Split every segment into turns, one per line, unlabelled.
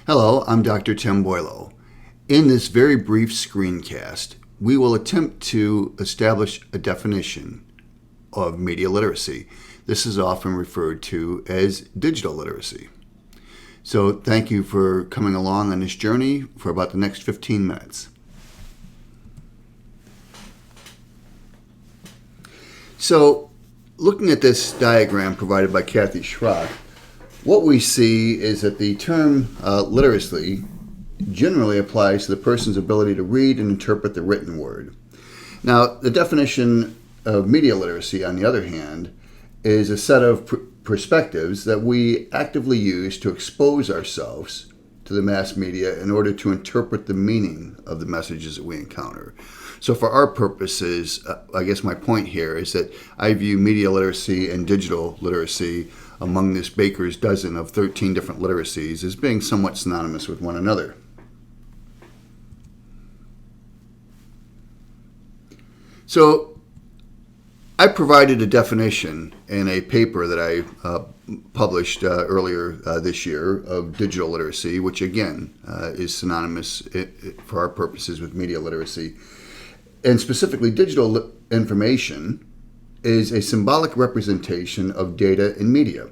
Hello, I'm Dr. Tim Boileau. In this very brief screencast, we will attempt to establish a definition of media literacy. This is often referred to as digital literacy. So thank you for coming along on this journey for about the next 15 minutes. So looking at this diagram provided by Kathy Schrock, what we see is that the term literacy generally applies to the person's ability to read and interpret the written word. Now, the definition of media literacy, on the other hand, is a set of perspectives that we actively use to expose ourselves to the mass media in order to interpret the meaning of the messages that we encounter. So for our purposes, I guess my point here is that I view media literacy and digital literacy among this baker's dozen of 13 different literacies as being somewhat synonymous with one another. So I provided a definition in a paper that I published earlier this year of digital literacy, which again is synonymous for our purposes with media literacy. And specifically, digital information is a symbolic representation of data in media.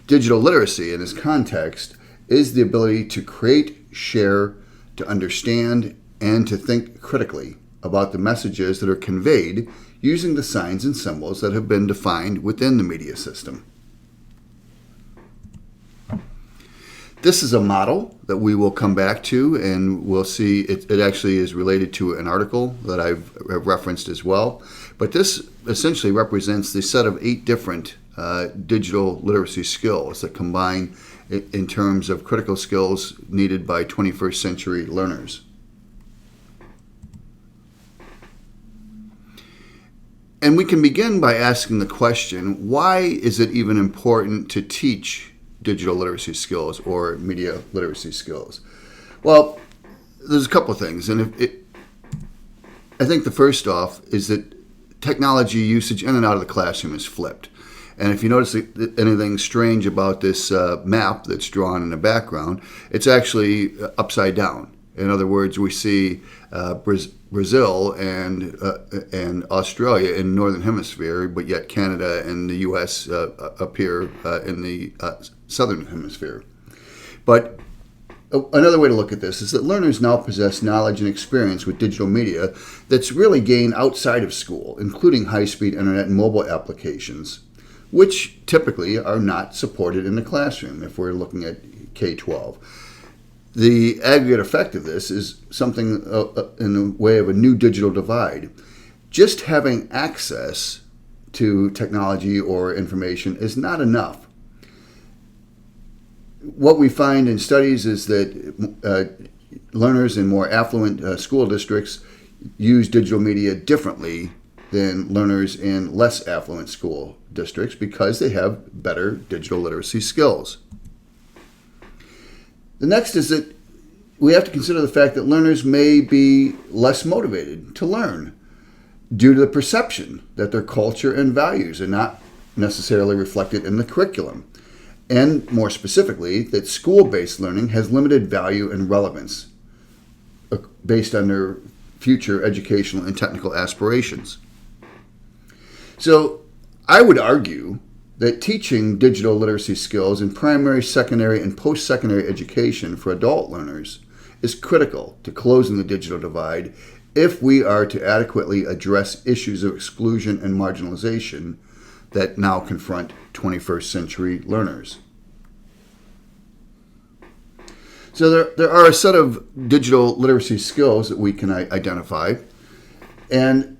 Digital literacy in this context is the ability to create, share, to understand, and to think critically about the messages that are conveyed using the signs and symbols that have been defined within the media system. This is a model that we will come back to, and we'll see it actually is related to an article that I've referenced as well. But this essentially represents the set of 8 different digital literacy skills that combine in terms of critical skills needed by 21st century learners. And we can begin by asking the question, why is it even important to teach digital literacy skills or media literacy skills? Well, there's a couple of things. And I think the first off is that technology usage in and out of the classroom is flipped. And if you notice anything strange about this map that's drawn in the background, it's actually upside down. In other words, we see Brazil and Australia in the northern hemisphere, but yet Canada and the U.S. appear in the southern hemisphere. But another way to look at this is that learners now possess knowledge and experience with digital media that's really gained outside of school, including high-speed internet and mobile applications, which typically are not supported in the classroom if we're looking at K-12. The aggregate effect of this is something in the way of a new digital divide. Just having access to technology or information is not enough. What we find in studies is that learners in more affluent school districts use digital media differently than learners in less affluent school districts because they have better digital literacy skills. The next is that we have to consider the fact that learners may be less motivated to learn due to the perception that their culture and values are not necessarily reflected in the curriculum, and more specifically, that school-based learning has limited value and relevance based on their future educational and technical aspirations. So I would argue that teaching digital literacy skills in primary, secondary, and post-secondary education for adult learners is critical to closing the digital divide if we are to adequately address issues of exclusion and marginalization that now confront 21st century learners. So there are a set of digital literacy skills that we can identify, and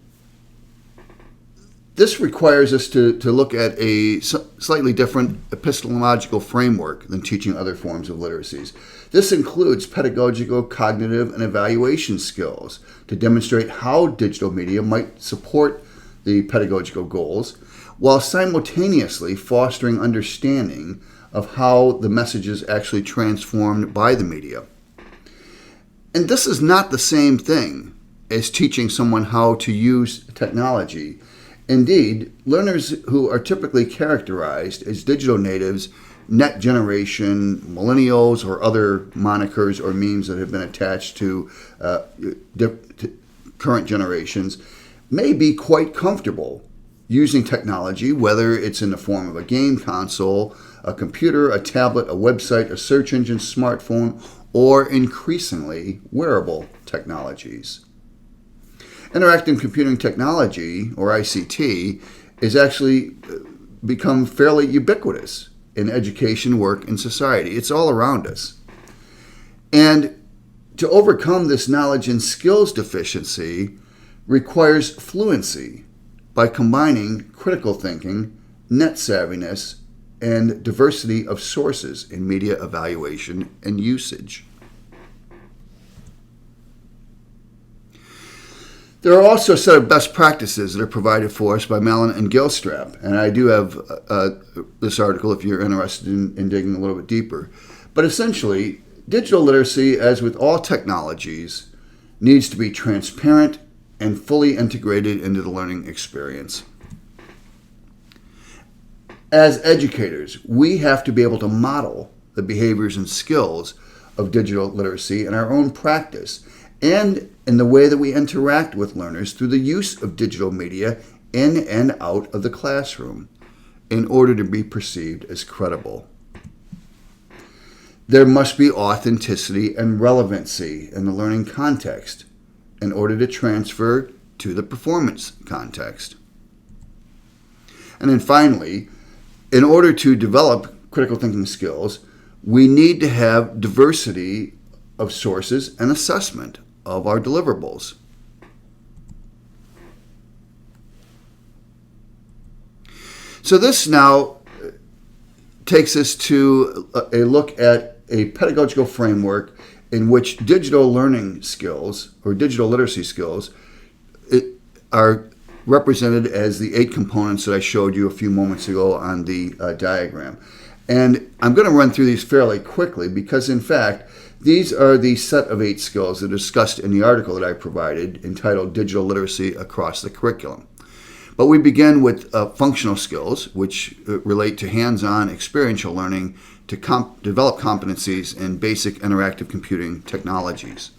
this requires us to look at a slightly different epistemological framework than teaching other forms of literacies. This includes pedagogical, cognitive, and evaluation skills to demonstrate how digital media might support the pedagogical goals while simultaneously fostering understanding of how the message is actually transformed by the media. And this is not the same thing as teaching someone how to use technology. Indeed, learners who are typically characterized as digital natives net generation, millennials, or other monikers or memes that have been attached to current generations may be quite comfortable using technology, whether it's in the form of a game console, a computer, a tablet, a website, a search engine, smartphone, or increasingly wearable technologies. Interactive computing technology, or ICT, is actually become fairly ubiquitous in education, work, and society. It's all around us. And to overcome this knowledge and skills deficiency requires fluency by combining critical thinking, net savviness, and diversity of sources in media evaluation and usage. There are also a set of best practices that are provided for us by Mellon and Gilstrap, and I do have this article if you're interested in digging a little bit deeper. But essentially, digital literacy, as with all technologies, needs to be transparent and fully integrated into the learning experience. As educators, we have to be able to model the behaviors and skills of digital literacy in our own practice and in the way that we interact with learners through the use of digital media in and out of the classroom in order to be perceived as credible. There must be authenticity and relevancy in the learning context in order to transfer to the performance context. And then finally, in order to develop critical thinking skills, we need to have diversity of sources and assessment of our deliverables. So this now takes us to a look at a pedagogical framework in which digital learning skills or digital literacy skills are represented as the 8 components that I showed you a few moments ago on the diagram. And I'm going to run through these fairly quickly because, in fact, these are the set of 8 skills that are discussed in the article that I provided entitled Digital Literacy Across the Curriculum. But we begin with functional skills, which relate to hands-on experiential learning to develop competencies in basic interactive computing technologies.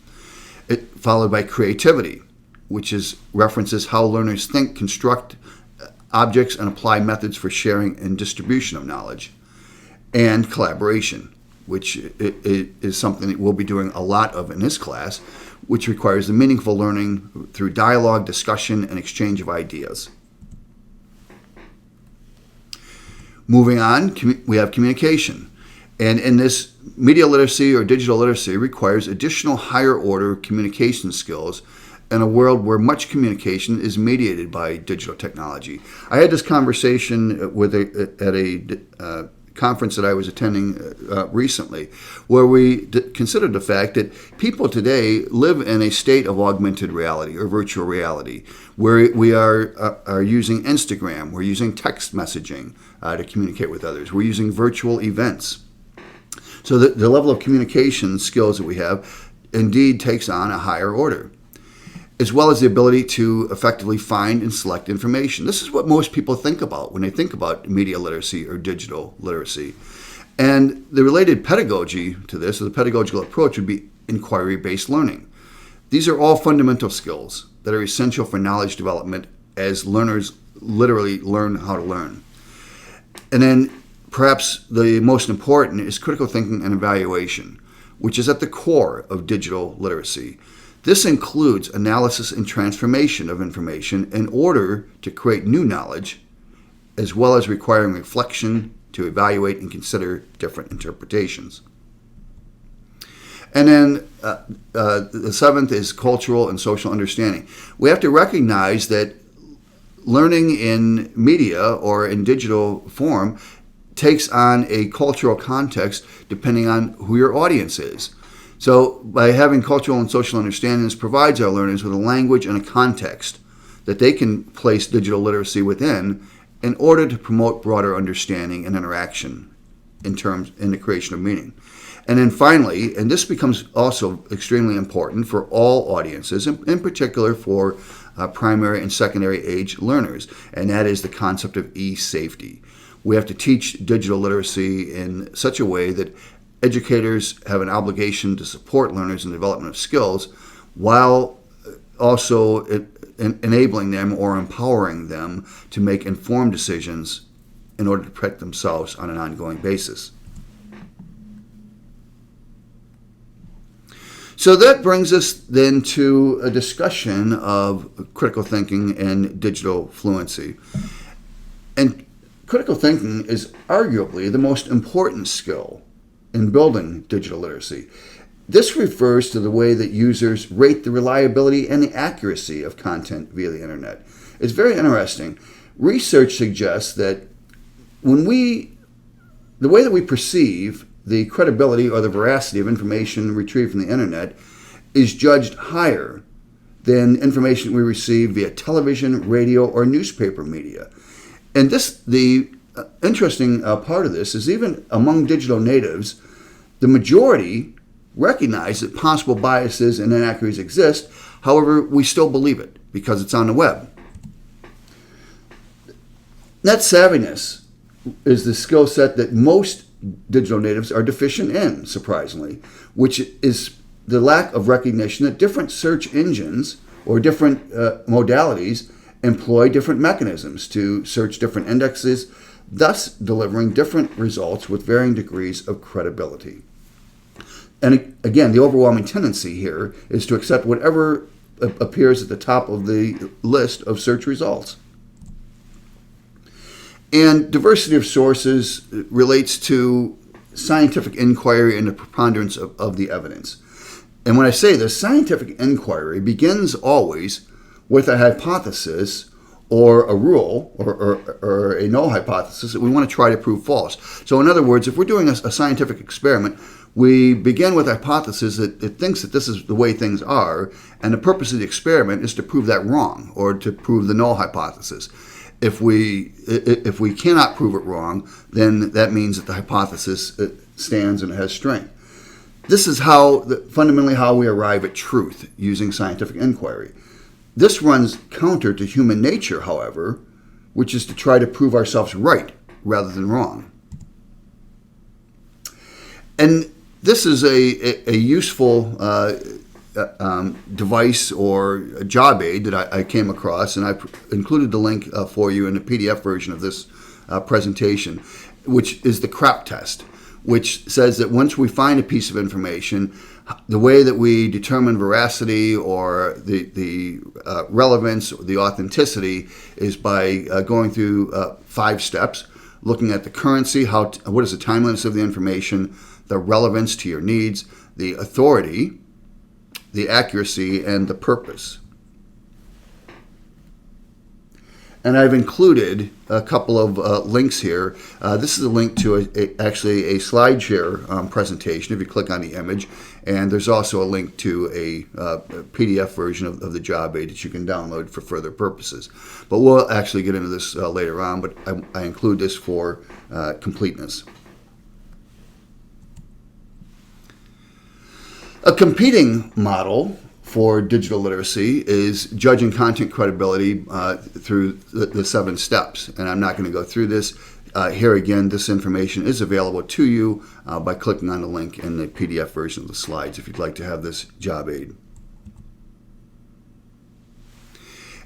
Followed by creativity, which references how learners think, construct objects, and apply methods for sharing and distribution of knowledge. And collaboration, which is something that we'll be doing a lot of in this class, which requires the meaningful learning through dialogue, discussion, and exchange of ideas. Moving on, we have communication. And in this, media literacy or digital literacy requires additional higher order communication skills in a world where much communication is mediated by digital technology. I had this conversation at a conference that I was attending recently, where we considered the fact that people today live in a state of augmented reality or virtual reality, where we are using Instagram, we're using text messaging to communicate with others, we're using virtual events. So the level of communication skills that we have indeed takes on a higher order, as well as the ability to effectively find and select information. This is what most people think about when they think about media literacy or digital literacy. And the related pedagogy to this, or the pedagogical approach, would be inquiry-based learning. These are all fundamental skills that are essential for knowledge development as learners literally learn how to learn. And then perhaps the most important is critical thinking and evaluation, which is at the core of digital literacy. This includes analysis and transformation of information in order to create new knowledge, as well as requiring reflection to evaluate and consider different interpretations. And then the 7th is cultural and social understanding. We have to recognize that learning in media or in digital form takes on a cultural context depending on who your audience is. So by having cultural and social understanding, this provides our learners with a language and a context that they can place digital literacy within in order to promote broader understanding and interaction in the creation of meaning. And then finally, and this becomes also extremely important for all audiences, in particular for primary and secondary age learners, and that is the concept of e-safety, We have to teach digital literacy in such a way that educators have an obligation to support learners in the development of skills while also enabling them or empowering them to make informed decisions in order to protect themselves on an ongoing basis. So that brings us then to a discussion of critical thinking and digital fluency. And critical thinking is arguably the most important skill in building digital literacy. This refers to the way that users rate the reliability and the accuracy of content via the internet. It's very interesting. Research suggests that the way that we perceive the credibility or the veracity of information retrieved from the internet is judged higher than information we receive via television, radio, or newspaper media. And the interesting part of this is even among digital natives, the majority recognize that possible biases and inaccuracies exist. However, we still believe it because it's on the web. Net savviness is the skill set that most digital natives are deficient in, surprisingly, which is the lack of recognition that different search engines or different modalities employ different mechanisms to search different indexes, thus delivering different results with varying degrees of credibility. And again, the overwhelming tendency here is to accept whatever appears at the top of the list of search results. And diversity of sources relates to scientific inquiry and the preponderance of the evidence. And when I say this, scientific inquiry begins always with a hypothesis or a rule or a null hypothesis that we want to try to prove false. So in other words, if we're doing a scientific experiment, we begin with a hypothesis that it thinks that this is the way things are, and the purpose of the experiment is to prove that wrong or to prove the null hypothesis. If we cannot prove it wrong, then that means that the hypothesis stands and has strength. This is fundamentally how we arrive at truth using scientific inquiry. This runs counter to human nature, however, which is to try to prove ourselves right rather than wrong. And this is a useful device or a job aid that I came across, and I included the link for you in the PDF version of this presentation, which is the CRAP test, which says that once we find a piece of information, the way that we determine veracity or the relevance or the authenticity is by going through 5 steps, looking at the currency, what is the timeliness of the information, the relevance to your needs, the authority, the accuracy, and the purpose. And I've included a couple of links here. This is a link to actually a SlideShare presentation if you click on the image. And there's also a link to a PDF version of the job aid that you can download for further purposes. But we'll actually get into this later on, but I include this for completeness. A competing model for digital literacy is judging content credibility through the 7 steps. And I'm not going to go through this. Here again, this information is available to you by clicking on the link in the PDF version of the slides if you'd like to have this job aid.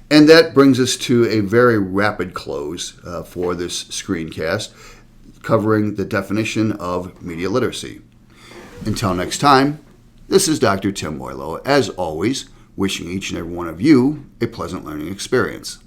And that brings us to a very rapid close for this screencast, covering the definition of media literacy. Until next time, this is Dr. Tim Moylo, as always, wishing each and every one of you a pleasant learning experience.